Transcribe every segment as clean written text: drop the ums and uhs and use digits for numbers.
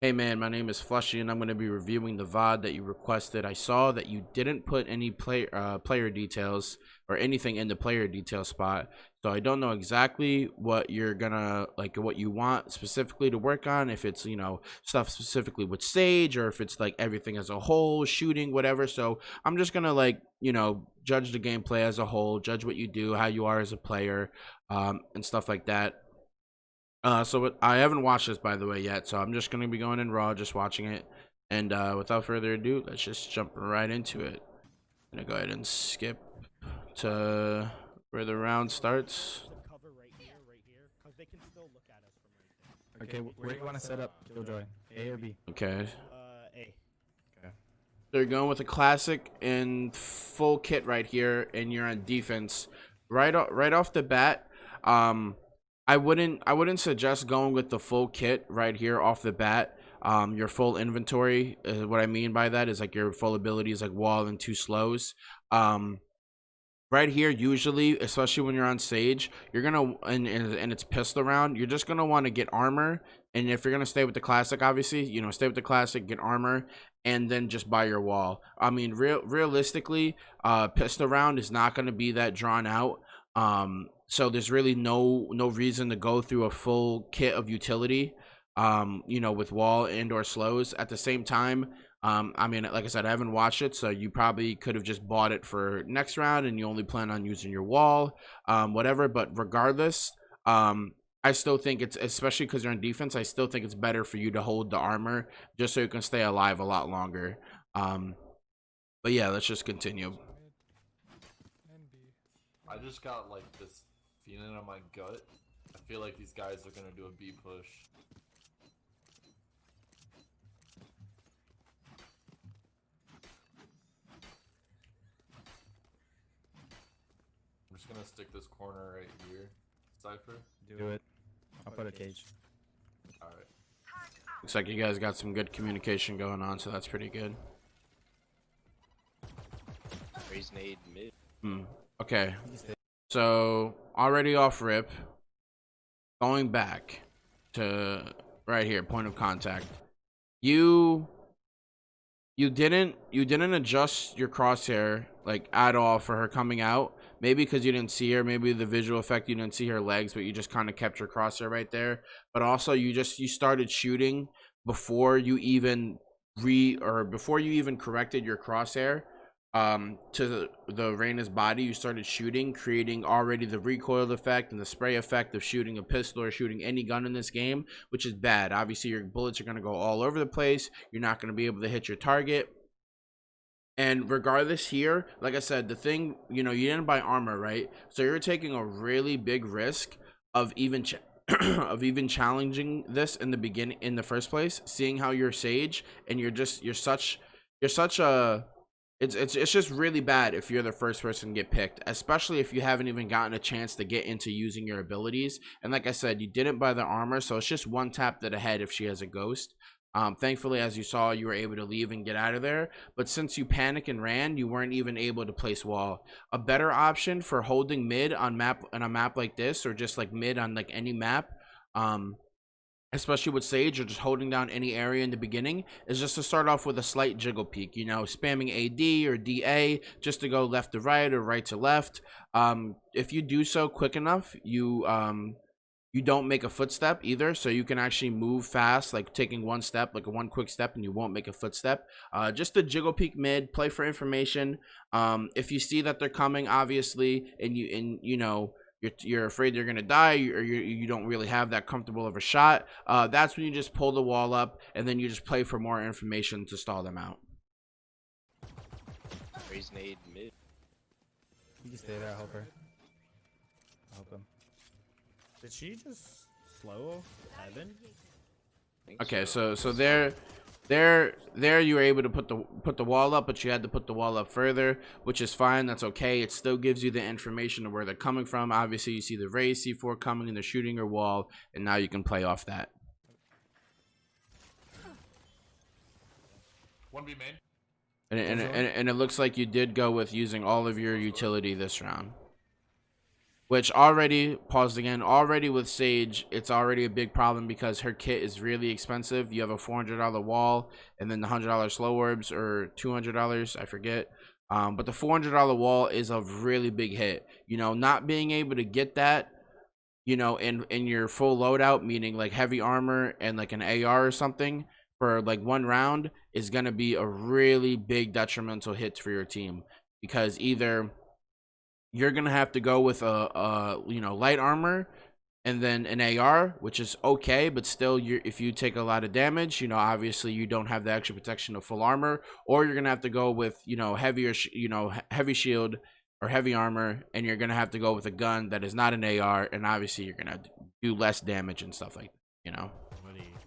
Hey man, my name is Flushy and I'm going to be reviewing the VOD that you requested. I saw that you didn't put any player details or anything in the player detail spot. So I don't know exactly what you're gonna what you want specifically to work on, if it's, stuff specifically with Sage or if it's like everything as a whole, shooting, whatever. So I'm just gonna judge the gameplay as a whole, judge what you do, how you are as a player, and stuff like that. I haven't watched this, by the way, yet, so I'm just going to be going in raw, just watching it. And without further ado, let's just jump right into it. I'm going to go ahead and skip to where the round starts. Okay, where do you want to set up, Killjoy? A or B? Okay. A. Okay. They're going with a classic and full kit right here, and you're on defense. Right off the bat, I wouldn't suggest going with the full kit right here off the bat. Your full inventory, what I mean by that is like your full abilities, like wall and two slows. Right here, usually, especially when you're on Sage, you're gonna and it's pistol round, you're just gonna want to get armor. And if you're gonna stay with the classic, obviously, stay with the classic, get armor, and then just buy your wall. I mean, realistically, pistol round is not gonna be that drawn out. So there's really no reason to go through a full kit of utility, with wall and or slows. At the same time, I mean, like I said, I haven't watched it, so you probably could have just bought it for next round and you only plan on using your wall, whatever. But regardless, I still think it's, especially because you're on defense, I still think it's better for you to hold the armor just so you can stay alive a lot longer. But yeah, let's just continue. I just got like this feeling in my gut. I feel like these guys are gonna do a B push. I'm just gonna stick this corner right here. Cypher? Do it. I'll put a cage. Alright. Looks like you guys got some good communication going on, so that's pretty good. Raise nade mid. Okay. So already off rip, going back to right here, point of contact. You didn't adjust your crosshair like at all for her coming out. Maybe because you didn't see her, maybe the visual effect, you didn't see her legs, but you just kind of kept your crosshair right there. But also you started shooting before you even corrected your crosshair to the Reyna's body. You started shooting, creating already the recoil effect and the spray effect of shooting a pistol or shooting any gun in this game, which is bad. Obviously your bullets are going to go all over the place. You're not going to be able to hit your target. And regardless here, like I said, the thing, you didn't buy armor, right? So you're taking a really big risk of even of even challenging this in the beginning, in the first place, seeing how you're Sage and you're such a, it's just really bad if you're the first person to get picked, especially if you haven't even gotten a chance to get into using your abilities. And like I said, you didn't buy the armor, so it's just one tap to the head if she has a ghost. Thankfully, as you saw, you were able to leave and get out of there. But since you panicked and ran, you weren't even able to place wall. A better option for holding mid on a map like this, or just like mid on like any map, especially with Sage, or just holding down any area in the beginning, is just to start off with a slight jiggle peek, spamming AD or DA just to go left to right or right to left. If you do so quick enough, you don't make a footstep either, so you can actually move fast, like taking one step, like one quick step, and you won't make a footstep. Just a jiggle peek mid, play for information. If you see that they're coming, obviously, and you're afraid they're gonna die, or you don't really have that comfortable of a shot, that's when you just pull the wall up and then you just play for more information to stall them out. Raise nade mid. You can stay there, I'll help her. I'll help him. Did she just slow Heaven? Okay, so there you were able to put the wall up, but you had to put the wall up further, which is fine. That's okay. It still gives you the information of where they're coming from. Obviously you see the raise C4 coming and they're shooting your wall, and now you can play off that. 1B main. And it looks like you did go with using all of your utility this round, which already, paused again, already with Sage, it's already a big problem because her kit is really expensive. You have a $400 wall and then the $100 slow orbs, or $200, I forget. But the $400 wall is a really big hit. You know, not being able to get that, you know, in your full loadout, meaning like heavy armor and like an AR or something for like one round, is going to be a really big detrimental hit for your team, because either you're going to have to go with a you know, light armor and then an AR, which is okay, but still, if you take a lot of damage, you know, obviously you don't have the extra protection of full armor, or you're gonna have to go with, you know, heavier, heavy shield or heavy armor, and you're gonna have to go with a gun that is not an AR, and obviously you're gonna do less damage and stuff like that, you know. What do you mean?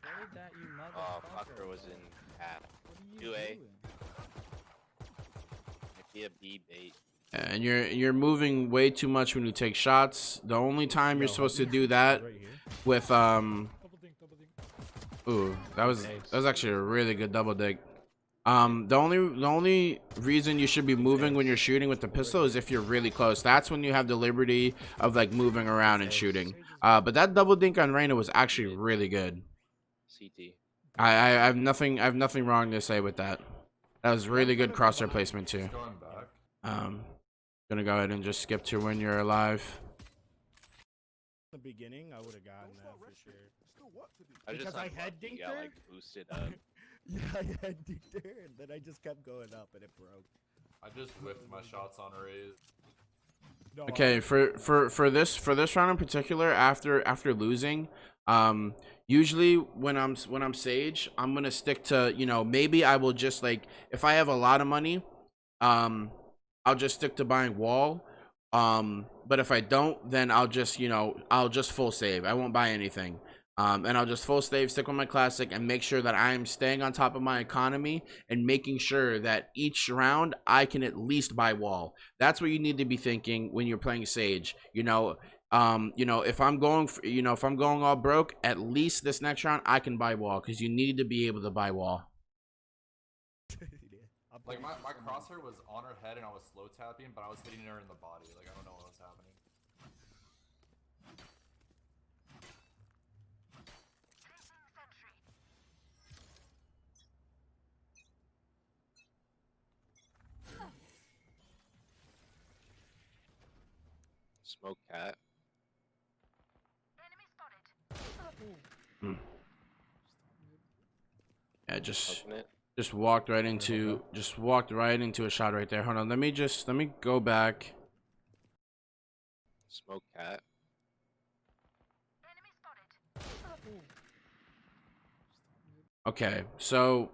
Trade that, you Oh, motherfucker. fucker was in half. What are you 2A. doing? Might be a B bait. And you're moving way too much when you take shots. The only time you're supposed to do that Right here. with Double dink, double dink. ooh, that was actually a really good double dig. The only reason you should be moving when you're shooting with the pistol is if you're really close. That's when you have the liberty of like moving around and shooting. But that double dink on Reyna was actually really good. CT. I have nothing wrong to say with that. That was really good crosshair placement too. He's going back. Gonna go ahead and just skip to when you're alive. The beginning, I would have gotten that for sure. I Because just I unlucky head you dinked got her? like boosted up. Yeah, I had dinked her, and then I just kept going up, and it broke. I just whiffed my shots on Raze. No, Okay, for this round in particular, after losing, usually when I'm Sage, I'm gonna stick to, you know, maybe I will just, like, if I have a lot of money, I'll just stick to buying wall. But if I don't, then I'll just, you know, I'll just full save. I won't buy anything. And I'll just full save, stick with my classic, and make sure that I'm staying on top of my economy and making sure that each round I can at least buy wall. That's what you need to be thinking when you're playing Sage. You know, if I'm going, if I'm going all broke, at least this next round I can buy wall, because you need to be able to buy wall. Like my crosshair was on her head and I was slow tapping, but I was hitting her in the body. Like I don't know what was happening. Smoke cat. Yeah, just Open it. walked right into a shot right there. Hold on, let me go back. Smoke cat. Okay, so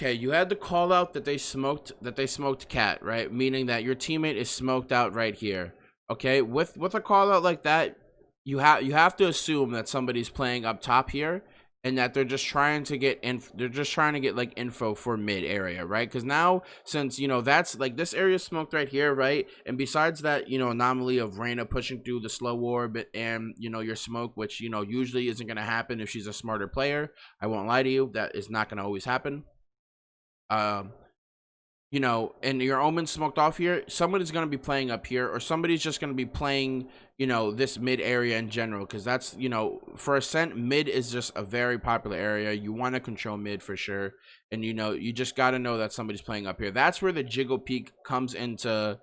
you had the call out that they smoked cat, right? Meaning that your teammate is smoked out right here. Okay, with a call out like that, you have to assume that somebody's playing up top here, and that they're just trying to get like info for mid area, right? Because now, since, you know, that's like, this area is smoked right here, right? And besides that, you know, anomaly of Reyna pushing through the slow orb and, you know, your smoke, which, you know, usually isn't going to happen if she's a smarter player. I won't lie to you, that is not going to always happen. You know, and your Omen smoked off here, somebody's going to be playing up here, or somebody's just going to be playing, you know, this mid area in general, because that's, you know, for Ascent, mid is just a very popular area. You want to control mid for sure, and, you know, you just got to know that somebody's playing up here. That's where the jiggle peek comes into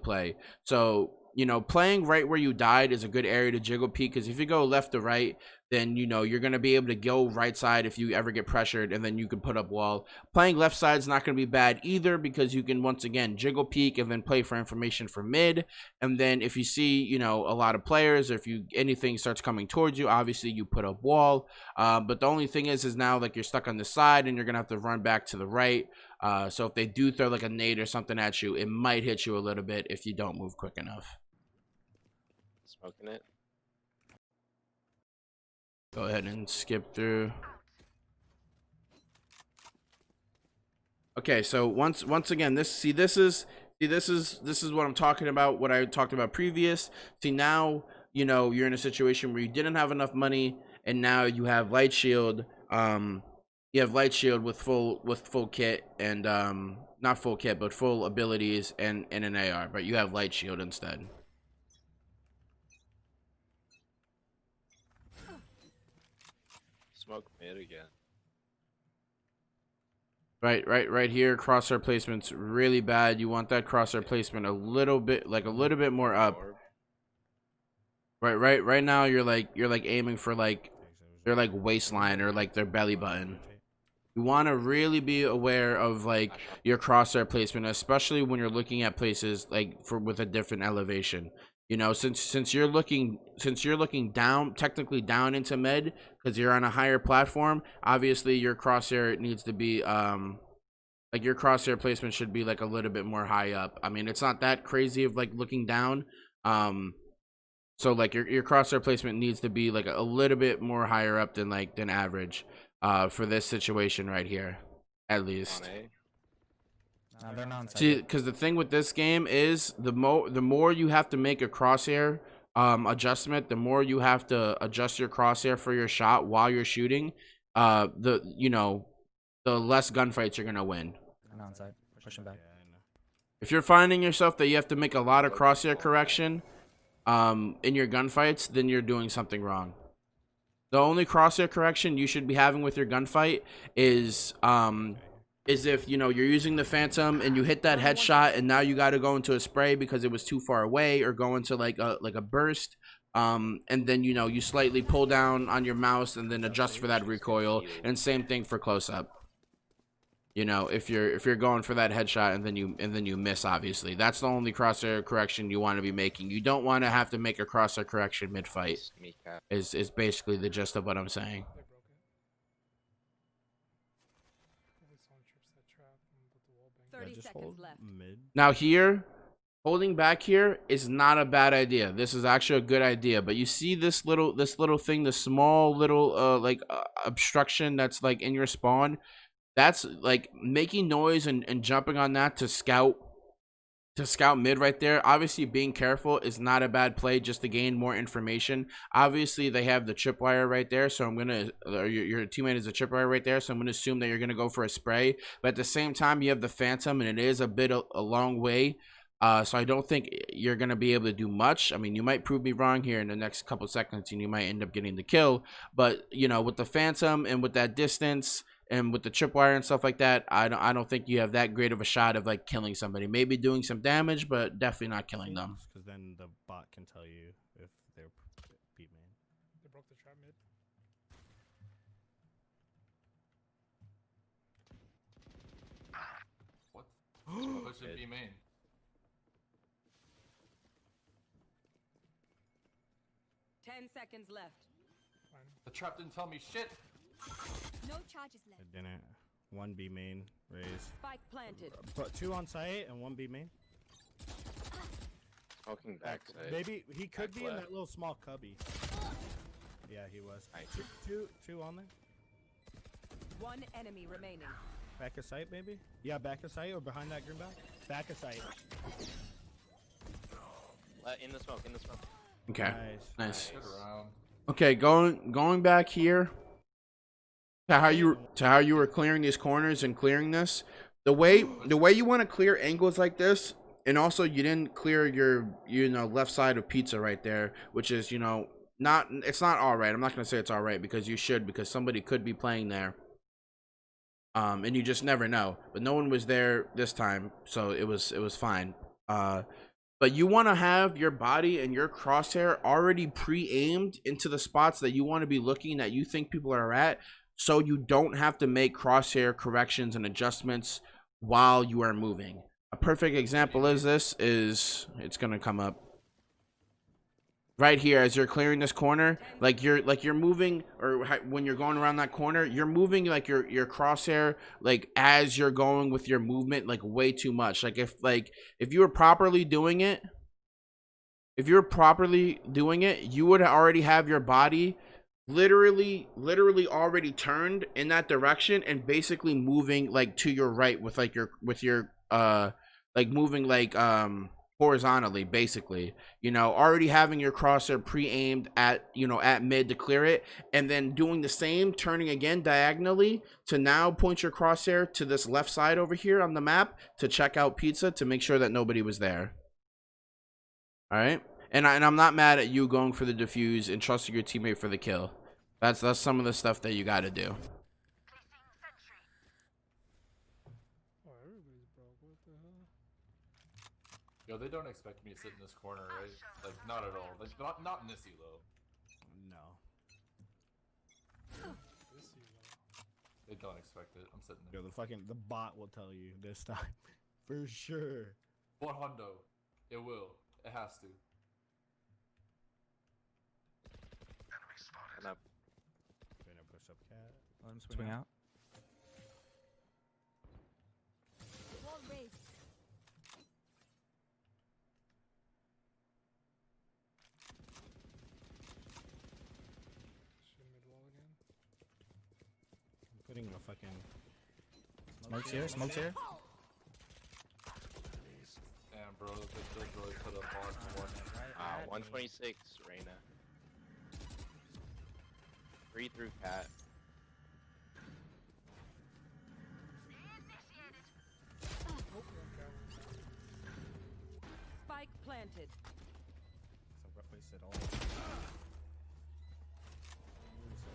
play. So, you know, playing right where you died is a good area to jiggle peek, because if you go left to right, then, you know, you're going to be able to go right side if you ever get pressured, and then you can put up wall. Playing left side is not going to be bad either, because you can, once again, jiggle peek and then play for information for mid. And then if you see, you know, a lot of players, or if anything starts coming towards you, obviously you put up wall. But the only thing is now, like, you're stuck on the side and you're going to have to run back to the right. So if they do throw like a nade or something at you, it might hit you a little bit if you don't move quick enough. Smoking it. Go ahead and skip through. Okay, so once again, this is what I'm talking about, what I talked about previous. See, now, you know, you're in a situation where you didn't have enough money, and now you have light shield, You have light shield with full kit and not full kit but full abilities and an AR, but you have light shield instead. Smoke mid again. Right here. Crosshair placement's really bad. You want that crosshair placement a little bit more up. Right now you're like aiming for like their like waistline or like their belly button. You want to really be aware of like your crosshair placement, especially when you're looking at places like with a different elevation. You know, since you're looking down, technically down into mid, because you're on a higher platform. Obviously, your crosshair needs to be like your crosshair placement should be like a little bit more high up. I mean, it's not that crazy of like looking down. So like your crosshair placement needs to be like a little bit more higher up than average. For this situation right here, at least. No, they're not inside. See, because the thing with this game is the more you have to make a crosshair adjustment, the more you have to adjust your crosshair for your shot while you're shooting. The less gunfights you're gonna win. They're not inside. Pushing back. If you're finding yourself that you have to make a lot of crosshair correction in your gunfights, then you're doing something wrong. The only crosshair correction you should be having with your gunfight is if you're using the Phantom and you hit that headshot and now you got to go into a spray because it was too far away, or go into like a burst, and then you slightly pull down on your mouse and then adjust for that recoil, and same thing for close up. If you're going for that headshot and then you miss, obviously that's the only crosshair correction you want to be making. You don't want to have to make a crosshair correction mid fight. Is basically the gist of what I'm saying. 30 Just seconds hold left. mid. Now here, holding back here is not a bad idea. This is actually a good idea. But you see this little thing, the small little obstruction that's like in your spawn. That's like making noise and jumping on that to scout mid right there. Obviously, being careful is not a bad play just to gain more information. Obviously, they have the tripwire right there, so your teammate is a tripwire right there, so I'm gonna assume that you're gonna go for a spray. But at the same time, you have the Phantom, and it is a long way. So I don't think you're gonna be able to do much. I mean, you might prove me wrong here in the next couple seconds, and you might end up getting the kill. But with the Phantom and with that distance and with the tripwire and stuff like that, I don't think you have that great of a shot of like killing somebody. Maybe doing some damage, but definitely not killing them. Because then the bot can tell you if they're beat main. They broke the trap mid. What? Push it B main. Ten seconds left. The trap didn't tell me shit. No charges left. It didn't. One B main raise. Spike planted. But 2 on site and 1 B main. Smoking backside. Maybe he could Back be in left. that little small cubby. Yeah, he was. Nice. Two on there. One enemy remaining. Back of sight, maybe? Yeah, back of sight or behind that green belt? Back of sight. In the smoke. Okay, nice. Good round. Okay, going back here to how you were clearing these corners and clearing this. The way you want to clear angles like this, and also you didn't clear your left side of pizza right there, which is it's not all right. I'm not gonna say it's all right because you should, because somebody could be playing there. And you just never know. But no one was there this time, so it was fine. But you want to have your body and your crosshair already pre-aimed into the spots that you want to be looking, that you think people are at, so you don't have to make crosshair corrections and adjustments while you are moving. A perfect example is it's gonna come up right here as you're clearing this corner. Like you're moving, or when you're going around that corner, you're moving like your crosshair like as you're going with your movement like way too much. Like if you were properly doing it, you would already have your body literally already turned in that direction and basically moving like to your right with like your like moving like horizontally, basically, you know, already having your crosshair pre-aimed at, you know, at mid to clear it, and then doing the same, turning again diagonally to now point your crosshair to this left side over here on the map to check out pizza to make sure that nobody was there. All right, and I'm not mad at you going for the defuse and trusting your teammate for the kill. That's some of the stuff that you got to do. Oh, everybody's broke. What the hell? Yo, they don't expect me to sit in this corner, right? Like, not at all. Like, not in this elo. No. This They don't expect it. I'm sitting Yo, there. the bot will tell you this time. For sure. For hundo. It will. It has to. And up. Trying to push up cat. Let him swing out. Wall raised. I'm putting a fucking smokes here. Smokes here. Damn, bro. They really put a bar for one. 126, Reyna. 3 through cat. Spike planted.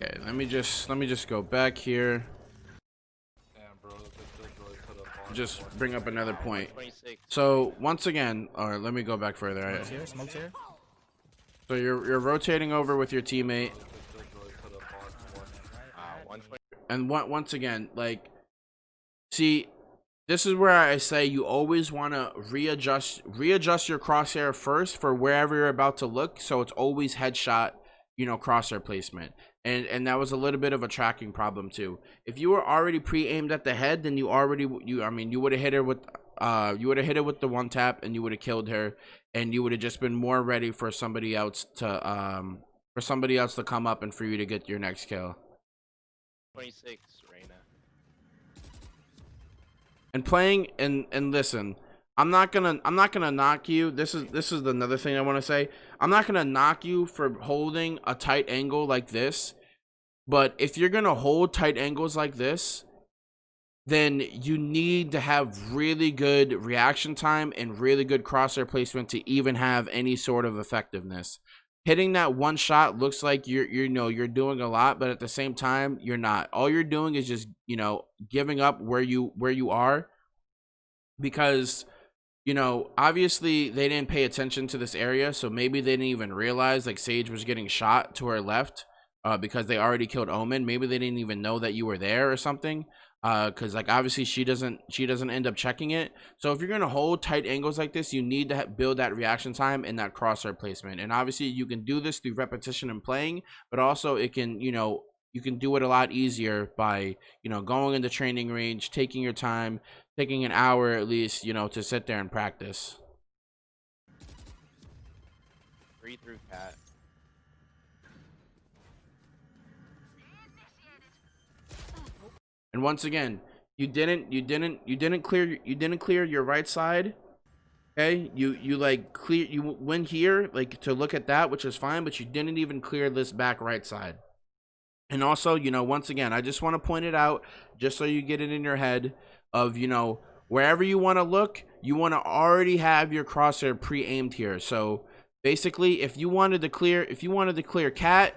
Okay, let me just go back here. Damn, bro. They really put a bar Just for one. bring up another point. 126. So once again, all right, let me go back further. Smokes here. Smokes here. So you're rotating over with your teammate, They really put a bar for one. 120. and once again, like, see, this is where I say you always want to readjust your crosshair first for wherever you're about to look, so it's always headshot, you know, crosshair placement. And that was a little bit of a tracking problem too. If you were already pre-aimed at the head, then you would have hit her with the one tap, and you would have killed her, and you would have just been more ready for somebody else to come up and for you to get your next kill. 26, Reyna. And playing and listen, I'm not gonna knock you. This is another thing I want to say. I'm not gonna knock you for holding a tight angle like this, but if you're gonna hold tight angles like this, then you need to have really good reaction time and really good crosshair placement to even have any sort of effectiveness. Hitting that one shot looks like you're doing a lot, but at the same time you're not. All you're doing is just, you know, giving up where you are, because, you know, obviously they didn't pay attention to this area, so maybe they didn't even realize like Sage was getting shot to her left, because they already killed Omen. Maybe they didn't even know that you were there or something, because like obviously she doesn't end up checking it. So if you're gonna hold tight angles like this, you need to build that reaction time and that crosshair placement. And obviously you can do this through repetition and playing, but also it can, you know, you can do it a lot easier by, you know, going in the training range, taking your time, taking an hour at least, you know, to sit there and practice. 3 through cat. And once again, you didn't clear your right side. Okay, you went here like to look at that, which is fine, but you didn't even clear this back right side. And also, you know, once again, I just want to point it out just so you get it in your head of, you know, wherever you want to look, you want to already have your crosshair pre-aimed here. So basically, if you wanted to clear cat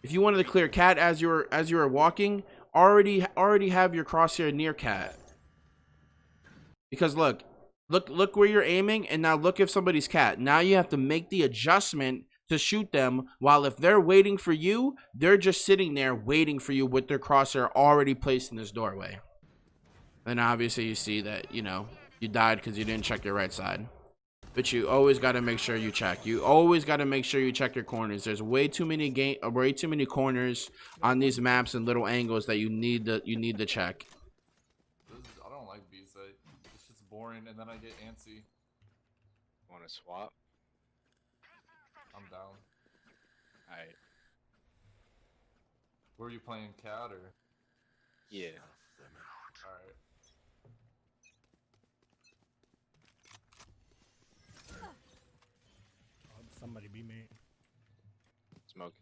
as you were walking, already have your crosshair near cat. Because look where you're aiming, and now look if somebody's cat. Now you have to make the adjustment to shoot them, while if they're waiting for you, they're just sitting there waiting for you with their crosshair already placed in this doorway. Then obviously you see that, you know, you died because you didn't check your right side. But you always got to make sure you check. You always got to make sure you check your corners. There's way too many corners on these maps and little angles that you need to check. I don't like B site. It's just boring, and then I get antsy. Want to swap? I'm down. Alright. Were you playing cat or? Yeah. Alright. Somebody beat me. Smoke.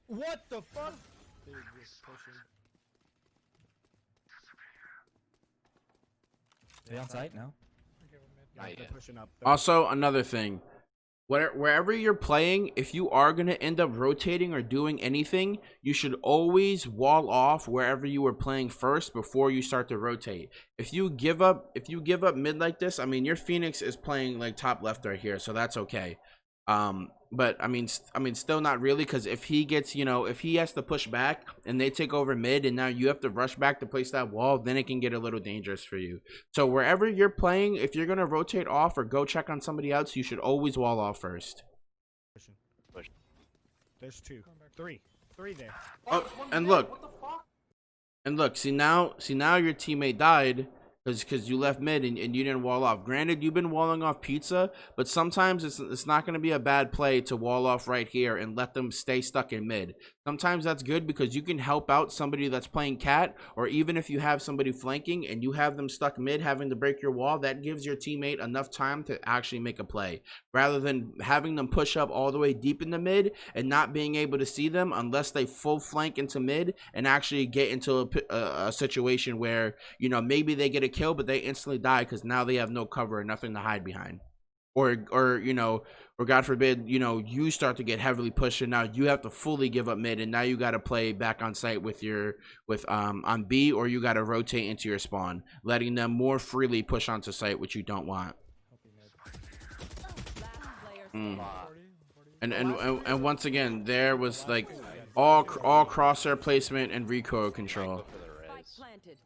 What the fuck? They were just pushing. They on site now? Yeah, Not they're yet. pushing up. Also, another thing. Wherever you're playing, if you are going to end up rotating or doing anything, you should always wall off wherever you were playing first before you start to rotate. If you give up mid like this, I mean, your Phoenix is playing like top left right here, so that's okay. But I mean, still not really, because if he gets, if he has to push back and they take over mid and now you have to rush back to place that wall, then it can get a little dangerous for you. So wherever you're playing, if you're going to rotate off or go check on somebody else, you should always wall off first. Pushing. Push. There's two. Three there. Oh, and look. What the fuck? And look, see now your teammate died because you left mid and you didn't wall off. Granted, you've been walling off pizza, but sometimes it's not going to be a bad play to wall off right here and let them stay stuck in mid. Sometimes that's good because you can help out somebody that's playing cat, or even if you have somebody flanking and you have them stuck mid having to break your wall, that gives your teammate enough time to actually make a play, rather than having them push up all the way deep in the mid and not being able to see them unless they full flank into mid and actually get into a situation where, maybe they get a kill but they instantly die because now they have no cover and nothing to hide behind. Or God forbid, you start to get heavily pushed and now you have to fully give up mid and now you got to play back on site with on B, or you got to rotate into your spawn, letting them more freely push onto site, which you don't want. Last player And once again, there was like all crosshair placement and recoil control. Go for the Spike res. planted.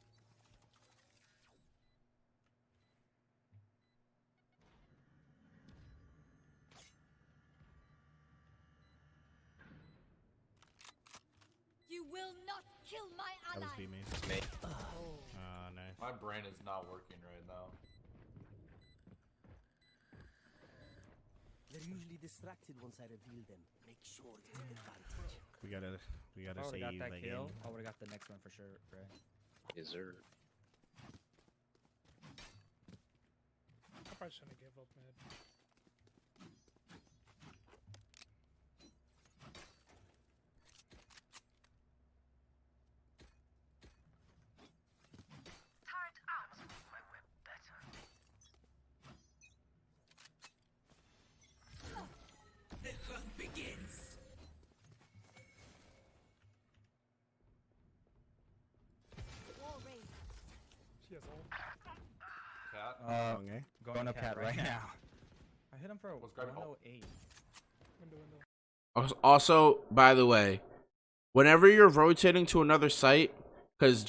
You will not kill my That was ally. beat me. Me. Nice. My brain is not working right now. They're usually distracted once I reveal them. Make sure to take advantage. We gotta If I save would've got that kill, again. I would've got the next one for sure, right? Dessert. I probably shouldn't have gave up mid. Wall raised. She has ult. Cat? Wrong, eh? Going up cat right now. I hit him for What's grabbing ult? 108. Window. Also, by the way, whenever you're rotating to another site, because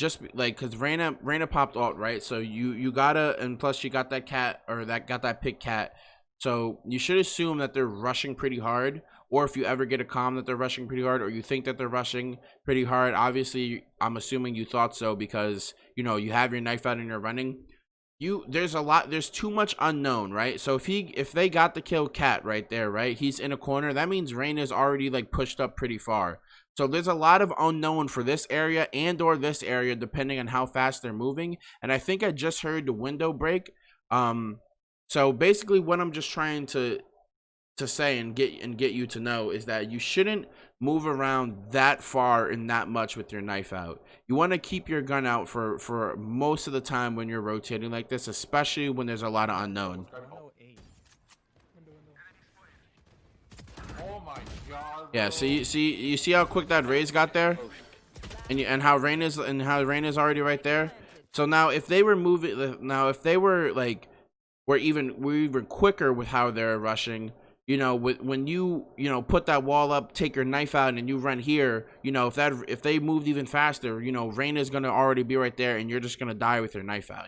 Reyna popped ult, right? So you gotta, and plus you got that cat, or got that pick cat. So you should assume that they're rushing pretty hard, or if you ever get a comm that they're rushing pretty hard, or you think that they're rushing pretty hard. Obviously, I'm assuming you thought so because you have your knife out and you're running. There's too much unknown, right? So if they got the kill cat right there, right, he's in a corner, that means Rain is already like pushed up pretty far. So there's a lot of unknown for this area and or this area depending on how fast they're moving. And I think I just heard the window break. So basically what I'm just trying to say and get you to know is that you shouldn't move around that far and that much with your knife out. You want to keep your gun out for most of the time when you're rotating like this, especially when there's a lot of unknown. 108. Oh my god. Yeah, bro. you see how quick that raise got there, and how Rain is already right there. So now if they were like we're even quicker with how they're rushing. When you put that wall up, take your knife out, and you run here, if they moved even faster, Rain is gonna already be right there, and you're just gonna die with your knife out.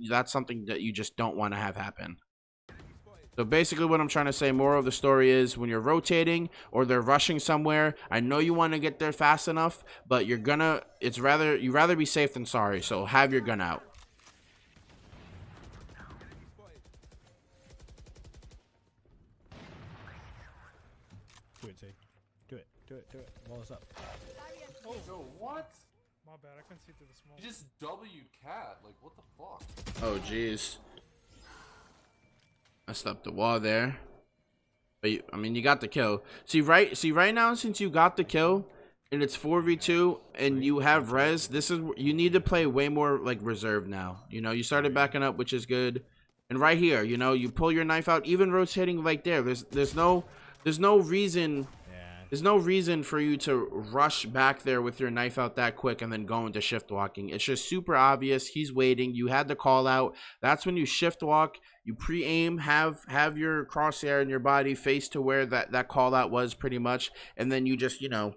That's something that you just don't want to have happen. So basically, what I'm trying to say, moral of the story is, when you're rotating or they're rushing somewhere, I know you want to get there fast enough, but you'd rather be safe than sorry. So have your gun out. Do it, Zay. Do it. Wall us up. Yo, what? My My bad, I couldn't see through the smoke. You just W'd cat. Like, what the fuck? Oh, jeez. Messed up the wall there. But I mean, you got the kill. See right now, since you got the kill, and it's 4v2, and you have res, you need to play way more like reserve now. You know, you started backing up, which is good. And right here, you know, you pull your knife out, even rotating like there. There's no reason. There's no reason for you to rush back there with your knife out that quick and then go into shift walking. It's just super obvious. He's waiting. You had the call out. That's when you shift walk. You pre-aim, have your crosshair in your body face to where that call out was pretty much. And then you just, you know,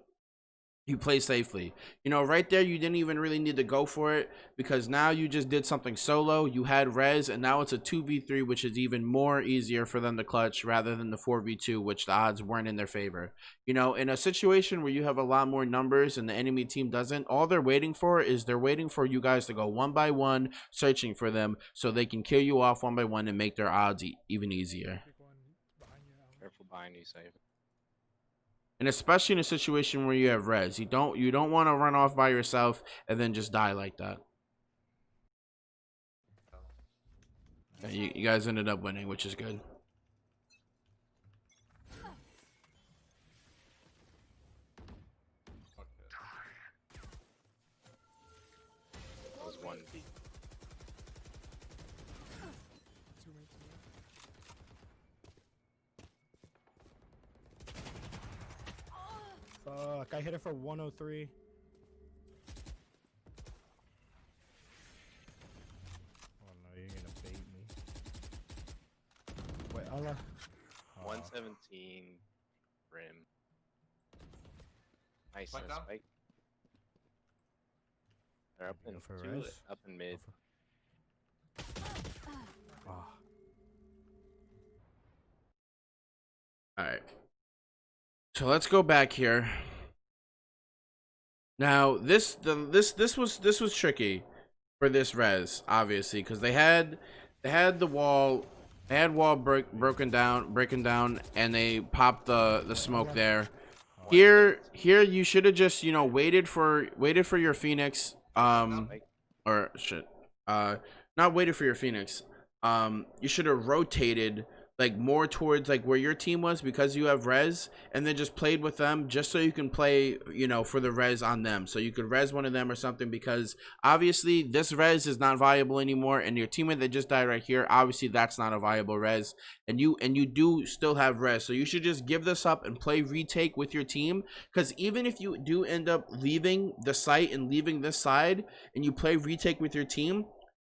you play safely. You know, right there, you didn't even really need to go for it because now you just did something solo. You had res, and now it's a 2v3, which is even more easier for them to clutch rather than the 4v2, which the odds weren't in their favor. You know, in a situation where you have a lot more numbers and the enemy team doesn't, all they're waiting for is they're waiting for you guys to go one by one, searching for them so they can kill you off one by one and make their odds even easier. Big one behind you, Alan. Careful behind you, safe. And especially in a situation where you have res, you don't want to run off by yourself and then just die like that. Yeah, you guys ended up winning, which is good. That was 1B. Two mates in there. Fuck, I hit it for 103. Oh no, you're gonna bait me. Wait, Allah. 117 rim. Nice, Spike nice down. spike. They're up in Go for two, res. up in mid. Oh. All right. So let's go back here. Now this was tricky for this res, obviously, because they had the wall, breaking down, and they popped the smoke there. Here you should have just, you know, waited for your Phoenix, Spike. or shit, not waited for your Phoenix. You should have rotated like more towards like where your team was because you have res, and then just played with them just so you can play, you know, for the res on them, so you could res one of them or something, because obviously this res is not viable anymore, and your teammate that just died right here, obviously that's not a viable res, and you do still have res, so you should just give this up and play retake with your team, because even if you do end up leaving the site and leaving this side and you play retake with your team,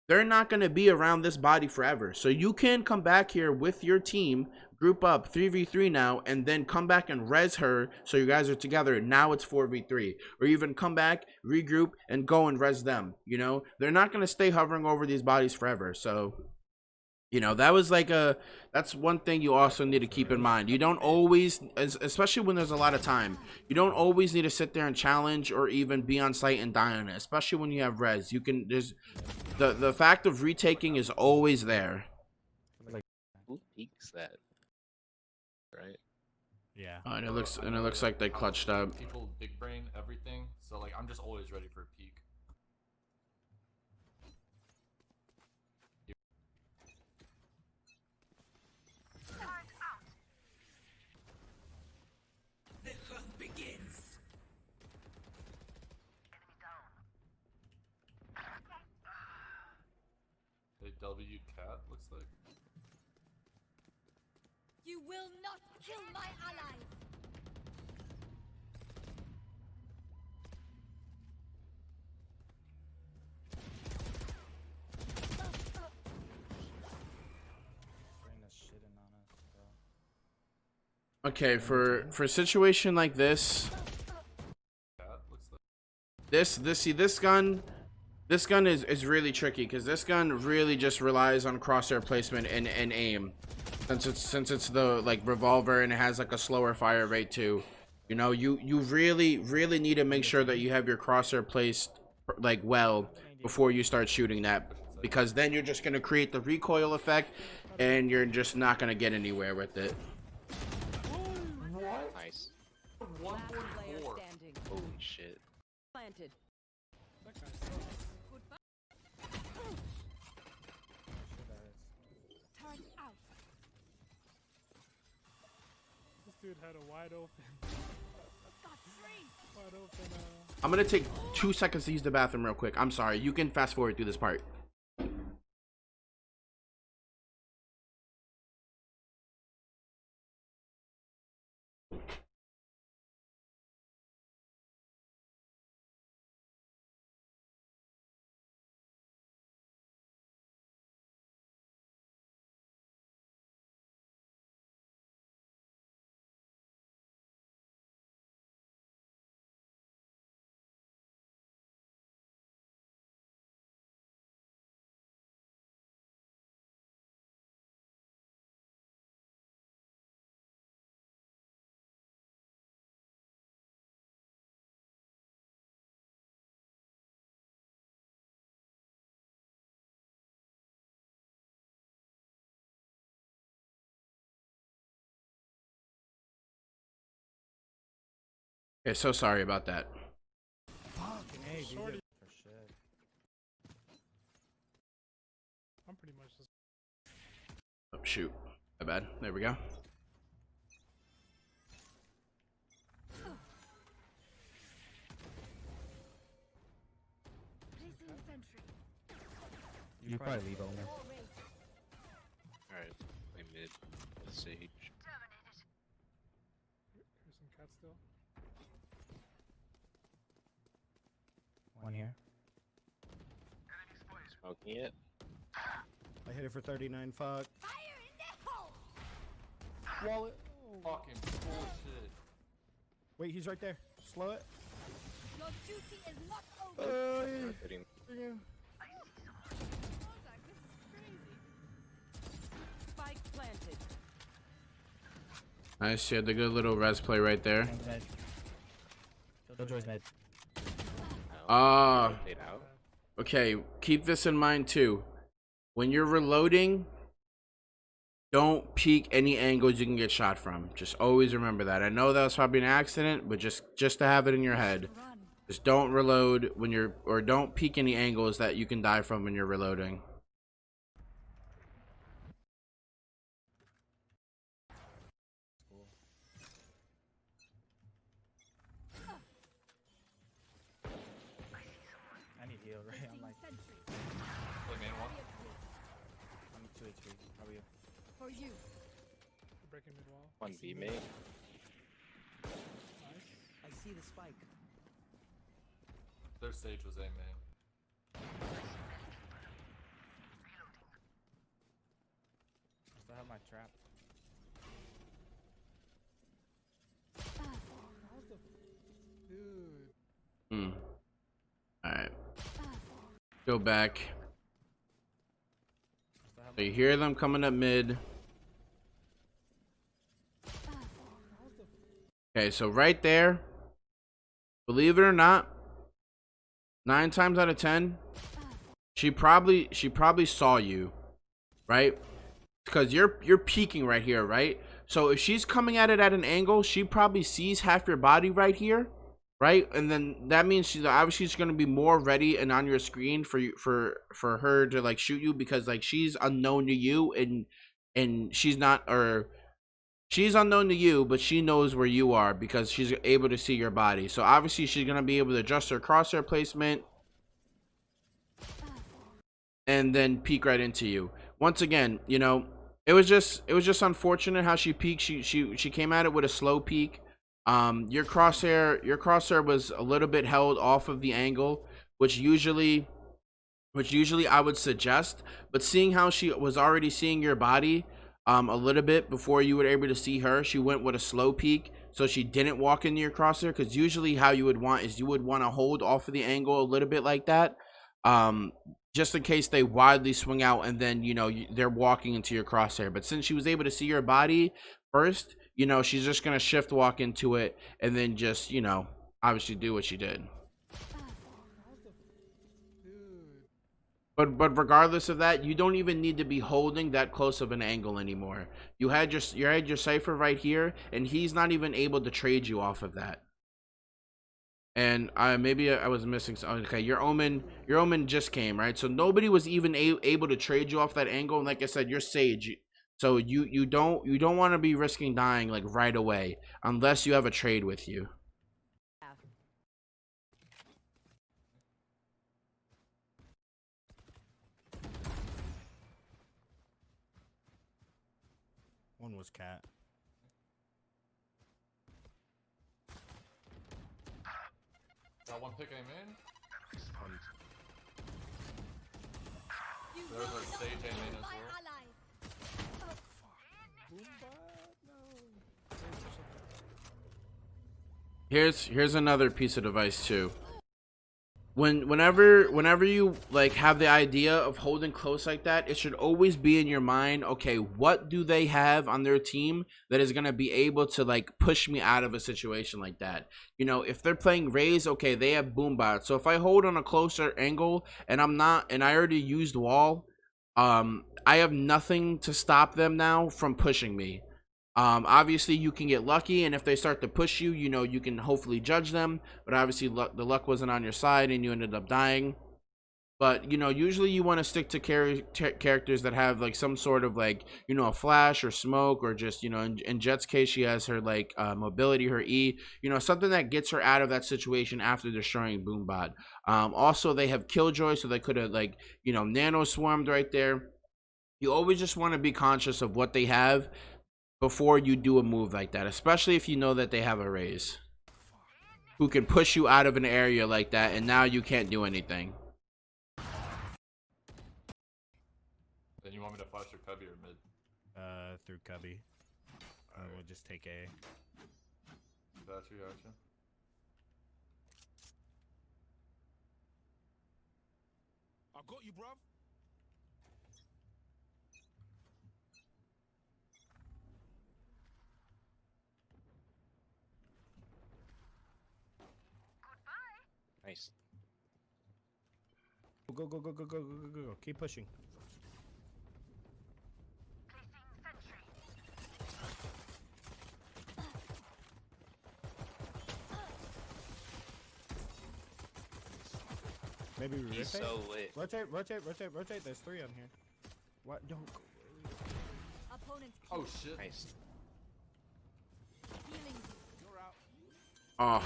they're not going to be around this body forever. So you can come back here with your team, group up 3v3 now, and then come back and res her so you guys are together. Now it's 4v3. Or even come back, regroup, and go and res them. You know, they're not going to stay hovering over these bodies forever. So, you know, that's one thing you also need to keep in mind. You don't always, especially when there's a lot of time, you don't always need to sit there and challenge or even be on site and die on it, especially when you have res. There's the fact of retaking is always there. Who peeks that? Right? Yeah. And it looks like they clutched up. People big brain everything, so like I'm just always ready for a peek. They W cat looks like. You will not kill my allies. Bring this shit in on us, bro. Okay, for a situation like this, Cat looks like. this gun is really tricky, because this gun really just relies on crosshair placement and aim, since it's the like revolver and it has like a slower fire rate too. You know, you really need to make sure that you have your crosshair placed like well before you start shooting that, because then you're just going to create the recoil effect and you're just not going to get anywhere with it. Nice. Last player 1.4. standing. Holy shit. Planted. dude had a wide open. Wide open. I'm gonna take 2 seconds to use the bathroom real quick. I'm sorry. You can fast forward through this part. Okay, so sorry about that. Fucking A, dude. Shorty. For shit. I'm pretty much just. Oh, shoot. My bad. There we go. Placing sentry. You probably leave Omer. Alright, play mid. With Sage. Here's some cats still. One here. Smoking it. I hit it for 39. Fuck. Fire in the hole. Wallet. Fucking bullshit. Wait, he's right there. Slow it. Your duty is not over. Rotating. Ozark, this is crazy. Spike planted. Nice. You had the good little res play right there. One's mid. Killjoy's mid. Rotate out. Okay. Keep this in mind too. When you're reloading, don't peek any angles you can get shot from. Just always remember that. I know that was probably an accident, but just to have it in your head. Run. Just don't reload when you're, or don't peek any angles that you can die from when you're reloading. I need heal, right? I'm like, Sentry. Play main one. I'm 2 HP. How are you? For you. Breaking mid wall. One B main. Nice. I see the spike. Their Sage was A main. I still have my trap. Dude. Alright. Go back. I still have So you hear them coming up mid. Okay, so right there, believe it or not, 9 times out of 10, she probably saw you, right? Because you're peeking right here, right? So if she's coming at it at an angle, she probably sees half your body right here, right? And then that means she's obviously going to be more ready and on your screen for you, for her to like shoot you, because like she's unknown to you, and she's not, or she's unknown to you, but she knows where you are because she's able to see your body. So obviously she's going to be able to adjust her crosshair placement and then peek right into you. Once again, you know, it was just unfortunate how she peeked. She came at it with a slow peek. Your crosshair was a little bit held off of the angle, which usually I would suggest, but seeing how she was already seeing your body a little bit before you were able to see her, she went with a slow peek, so she didn't walk into your crosshair, because usually how you would want is you would want to hold off of the angle a little bit like that, just in case they widely swing out and then, you know, they're walking into your crosshair. But since she was able to see your body first, you know, she's just going to shift walk into it and then just, you know, obviously do what she did. But regardless of that, you don't even need to be holding that close of an angle anymore. You had your cipher right here, and he's not even able to trade you off of that. And maybe I was missing something. Okay, your omen just came, right? So nobody was even able to trade you off that angle. And like I said, you're Sage. So you don't want to be risking dying like right away unless you have a trade with you. One was cat. Got one pick aim in. You There's will our not sage kill aim in as my well. allies. Here's another piece of advice too. Whenever you like have the idea of holding close like that, it should always be in your mind, okay, what do they have on their team that is going to be able to like push me out of a situation like that? You know, if they're playing Raze, okay, they have Boombot. So if I hold on a closer angle and I already used wall, I have nothing to stop them now from pushing me. Obviously you can get lucky, and if they start to push you, you know, you can hopefully judge them, but obviously the luck wasn't on your side and you ended up dying. But you know, usually you want to stick to characters that have like some sort of like, you know, a flash or smoke, or just, you know, in Jet's case, she has her like mobility, her E, you know, something that gets her out of that situation after destroying Boombot. Also they have Killjoy, so they could have like, you know, nano swarmed right there. You always just want to be conscious of what they have before you do a move like that, especially if you know that they have a Raze who can push you out of an area like that, and now you can't do anything. Then you want me to flash your cubby or mid? Through cubby. We'll just take A. Gotcha. I got you, bruv. Nice. Go. Keep pushing. Maybe we He's rotate? so lit. Rotate. There's 3 on here. What? Don't go. Opponent Oh shit. Nice. healing. Oh,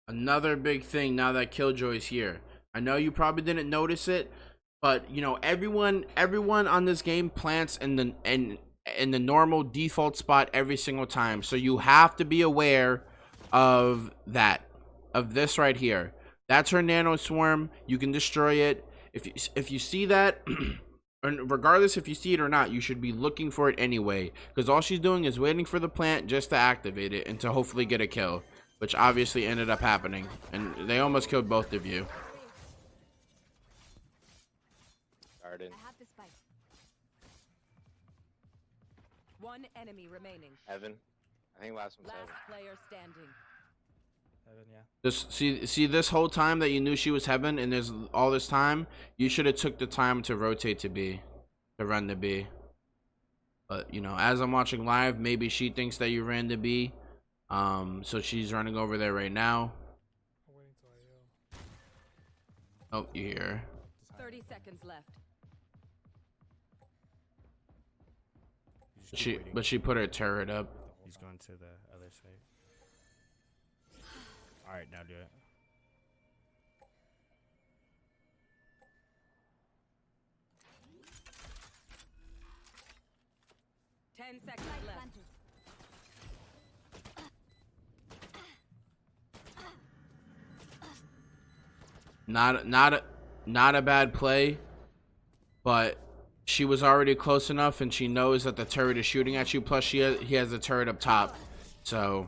another big thing now that Killjoy's here. I know you probably didn't notice it, but you know, everyone on this game plants in the normal default spot every single time. So you have to be aware of that, of this right here. That's her nano swarm. You can destroy it if you see that. And regardless if you see it or not, you should be looking for it anyway, because all she's doing is waiting for the plant just to activate it and to hopefully get a kill, which obviously ended up happening, and they almost killed both of you. Garden. I have the spike. One enemy remaining. Heaven. I think last one's Last heaven. player standing. Heaven, yeah. This see this whole time that you knew she was heaven, and there's all this time, you should have took the time to rotate to B, to run to B. But you know, as I'm watching live, maybe she thinks that you ran to B, so she's running over there right now. I'm waiting till I yell. Oh, you hear her. 30 seconds left. Just keep waiting. But she put her turret up. He's going to the other side. Alright, now do it. Ten seconds Spike left. planted. Not a bad play, but she was already close enough, and she knows that the turret is shooting at you. Plus, he has the turret up top, so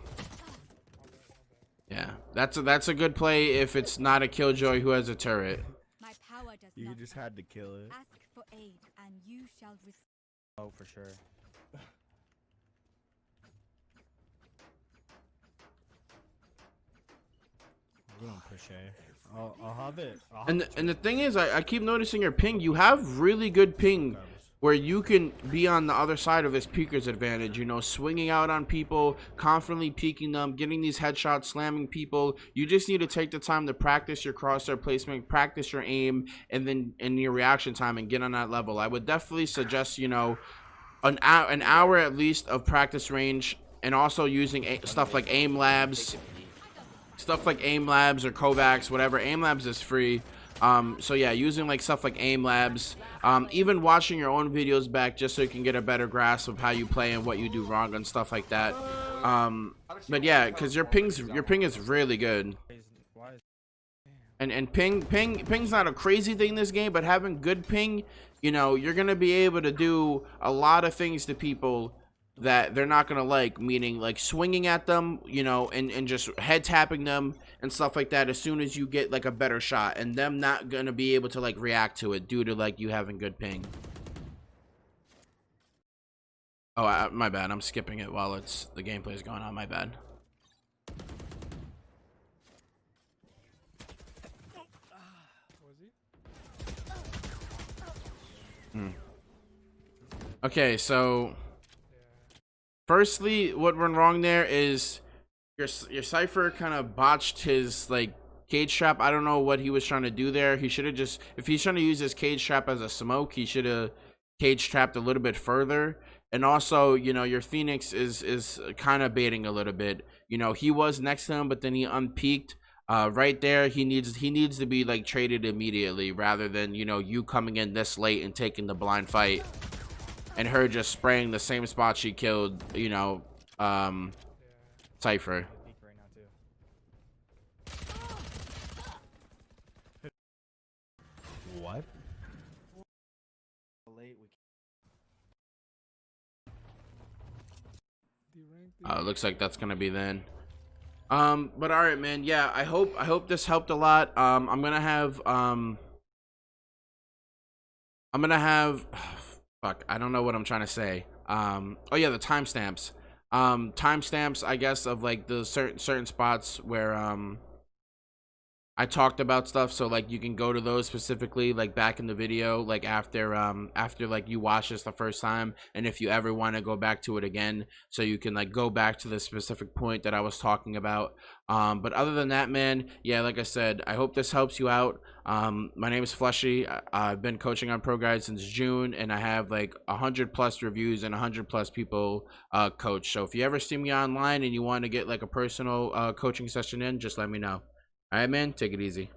yeah, that's a good play if it's not a Killjoy who has a turret. My power does You not just had to kill it. ask for aid, and you shall receive. Oh, for sure. We don't push A. I'll have it. And the thing is, I keep noticing your ping. You have really good ping where you can be on the other side of this peeker's advantage, you know, swinging out on people, confidently peeking them, getting these headshots, slamming people. You just need to take the time to practice your crosshair placement, practice your aim, and then in your reaction time and get on that level. I would definitely suggest, you know, an hour at least of practice range, and also using stuff like aim labs, or Kovacs, whatever. Aim labs is free. So yeah, using like stuff like aim labs, even watching your own videos back just so you can get a better grasp of how you play and what you do wrong and stuff like that. But yeah, because your ping is really good. Why is And ping's not a crazy thing in this game, but having good ping, you know, you're gonna be able to do a lot of things to people that they're not gonna like, meaning like swinging at them, you know, and just head tapping them and stuff like that as soon as you get like a better shot, and them not gonna be able to like react to it due to like you having good ping. Oh, my bad, I'm skipping it while the gameplay is going on, my bad. Okay, so firstly, what went wrong there is your Cypher kind of botched his like cage trap. I don't know what he was trying to do there. He should have just, if he's trying to use his cage trap as a smoke, he should have cage trapped a little bit further. And also, you know, your Phoenix is kind of baiting a little bit. You know, he was next to him, but then he unpeaked. Right there, he needs to be like traded immediately, rather than, you know, you coming in this late and taking the blind fight, and her just spraying the same spot she killed, you know, Cypher. peak right now too? What? Late, we Looks like that's gonna be then. But all right, man. Yeah, I hope this helped a lot. I'm gonna have fuck, I don't know what I'm trying to say. Oh yeah, the timestamps. Timestamps, I guess, of like the certain spots where I talked about stuff, so like you can go to those specifically, like back in the video, like after like you watch this the first time, and if you ever want to go back to it again, so you can like go back to the specific point that I was talking about. But other than that, man, yeah, like I said, I hope this helps you out. My name is Fleshy. I've been coaching on Pro Guide since June, and I have like 100+ reviews and 100+ people coach. So if you ever see me online and you want to get like a personal coaching session in, just let me know. All right, man, take it easy.